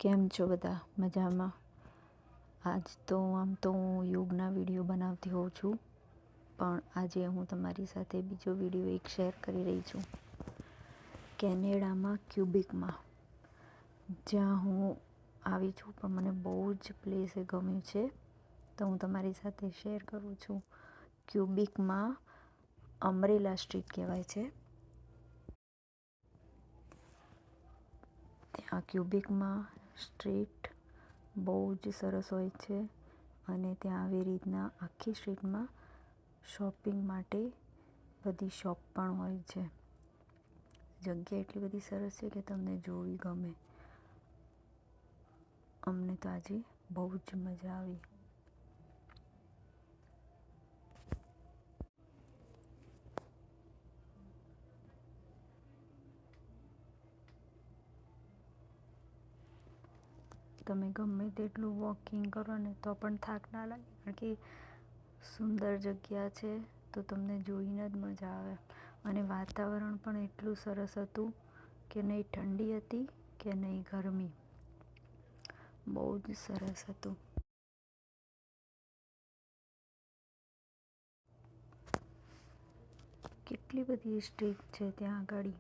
કેમ છો બધા? મજામાં? આજ તો આમ તો હું યોગના વિડીયો બનાવતી હોઉં છું, પણ આજે હું તમારી સાથે બીજો વિડીયો એક શેર કરી રહી છું. કેનેડામાં ક્યુબિકમાં, જ્યાં હું આવી છું, પણ મને બહુ જ પ્લેસ ગમ્યું છે, તો હું તમારી સાથે શેર કરું છું. ક્યુબિકમાં અમ્બ્રેલા સ્ટ્રીટ કહેવાય છે. ત્યાં ક્યુબિકમાં સ્ટ્રીટ બહુ જ સરસ હોય છે, અને ત્યાં આવી રીતના આખી સ્ટ્રીટમાં શોપિંગ માટે બધી શોપ પણ હોય છે. જગ્યા એટલી બધી સરસ છે કે તમને જોવી ગમે. અમને તો આજે બહુ જ મજા આવી. તમે ગમે તેટલું વોકિંગ કરો ને તો પણ થાક ના લાગે, કારણ કે સુંદર જગ્યા છે, તો તમને જોઈને જ મજા આવે. અને વાતાવરણ પણ એટલું સરસ હતું કે નહીં ઠંડી હતી કે નહીં ગરમી, બહુ જ સરસ હતું. કેટલી બધી સ્ટ્રીટ છે ત્યાં આગળ,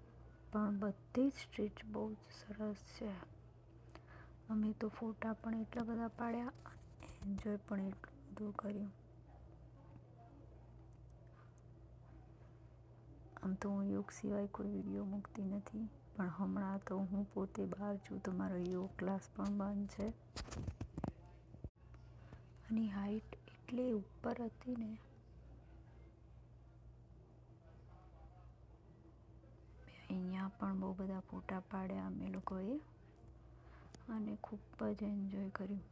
પણ બધી જ સ્ટ્રીટ બહુ જ સરસ છે. અમે તો ફોટા પણ એટલા બધા પાડ્યા અને એન્જોય પણ એટલું બધું કર્યું. આમ તો હું યોગ સિવાય કોઈ વિડીયો મૂકતી નથી, પણ હમણાં તો હું પોતે બહાર છું, તો મારો યોગ ક્લાસ પણ બંધ છે. અને હાઈટ એટલી ઉપર હતી ને, અહીંયા પણ બહુ બધા ફોટા પાડ્યા અમે લોકોએ, અને ખૂબ જ એન્જોય કર્યું.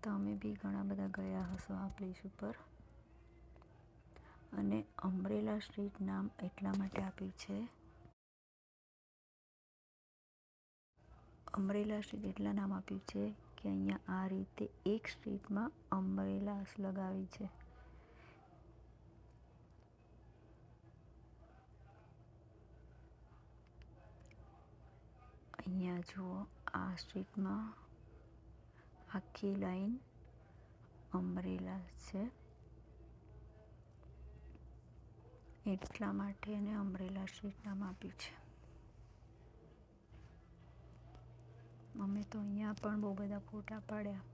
તમે બી ઘણા બધા ગયા હશો આ પ્લેસ ઉપર. અને અમ્બ્રેલા સ્ટ્રીટ નામ એટલા માટે આપ્યું છે, અમ્બ્રેલા સ્ટ્રીટ એટલા નામ આપ્યું છે કે અહીંયા આ રીતે એક સ્ટ્રીટમાં અમ્બ્રેલાસ લગાવી છે. અહીંયા જુઓ, આ સ્ટ્રીટમાં આખી લાઈન અમ્બ્રેલા છે, એટલા માટે એને અમ્બ્રેલા સ્ટ્રીટ નામ આપ્યું છે. અમે તો અહીંયા પણ બહુ બધા ફોટા પાડ્યા.